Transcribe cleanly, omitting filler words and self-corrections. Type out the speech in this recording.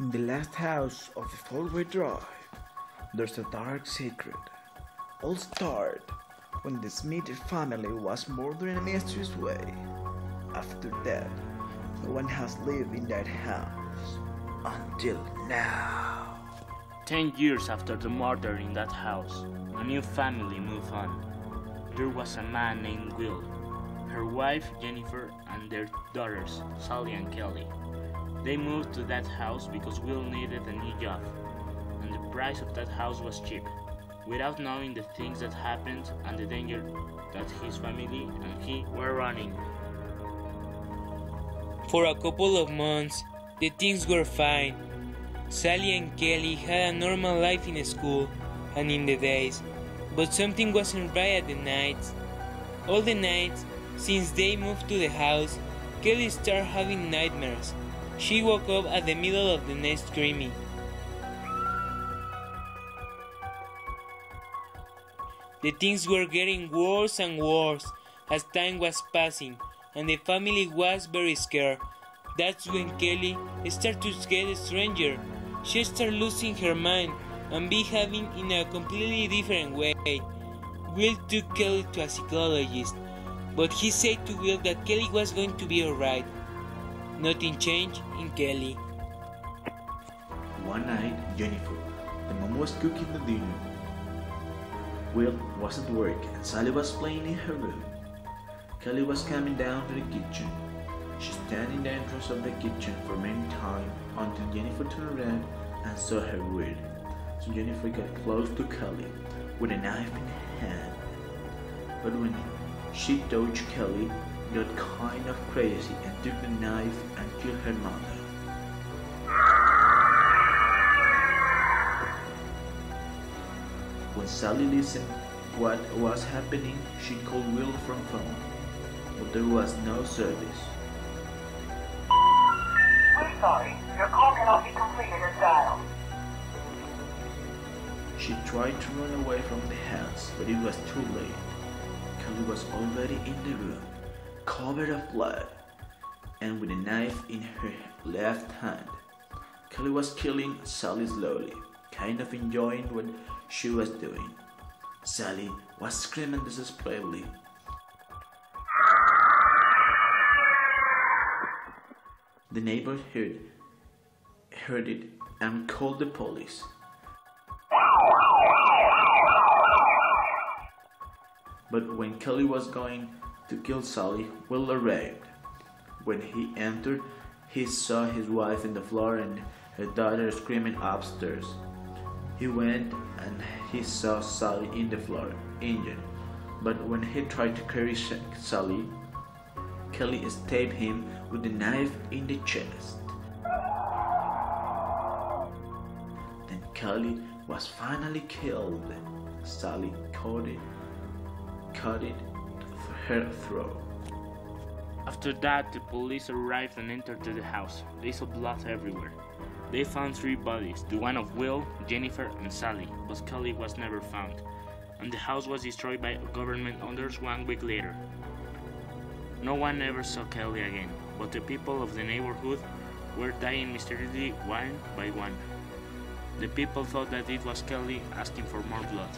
In the last house of the four-way drive, there's a dark secret. All started when the Smith family was murdered in a mysterious way. After that, no one has lived in that house until now. 10 years after the murder in that house, a new family moved on. There was a man named Will, her wife Jennifer, and their daughters Sally and Kelly. They moved to that house because Will needed a new job, and the price of that house was cheap. Without knowing the things that happened and the danger that his family and he were running. For a couple of months, the things were fine. Sally and Kelly had a normal life in school and in the days, but something wasn't right at the nights. All the nights, since they moved to the house, Kelly started having nightmares. She woke up at the middle of the night screaming. The things were getting worse and worse as time was passing, and the family was very scared. That's when Kelly started to get stranger. She started losing her mind and behaving in a completely different way. Will took Kelly to a psychologist, but he said to Will that Kelly was going to be alright. Nothing changed in Kelly. One night, Jennifer, the mom, was cooking the dinner. Will was at work and Sally was playing in her room. Kelly was coming down to the kitchen. She stood in the entrance of the kitchen for many times until Jennifer turned around and saw her weird. So Jennifer got close to Kelly with a knife in her hand. But when she touched Kelly, got kind of crazy and took the knife and killed her mother. When Sally listened what was happening, she called Will from phone, but there was no service. We're sorry, your call cannot be completed as dialed. She tried to run away from the house, but it was too late. Kelly was already in the room, covered of blood, and with a knife in her left hand. Kelly was killing Sally slowly, kind of enjoying what she was doing. Sally was screaming desperately. The neighbor heard it and called the police. But when Kelly was going to kill Sally, Will arrived. When he entered, he saw his wife on the floor and her daughter screaming upstairs. He went and he saw Sally in the floor, injured. But when he tried to carry Sally, Kelly stabbed him with a knife in the chest. Then Kelly was finally killed. Sally cut it her throat. After that, the police arrived and entered the house. They saw blood everywhere. They found 3 bodies, the one of Will, Jennifer, and Sally, but Kelly was never found, and the house was destroyed by government orders 1 week later. No one ever saw Kelly again, but the people of the neighborhood were dying mysteriously one by one. The people thought that it was Kelly asking for more blood.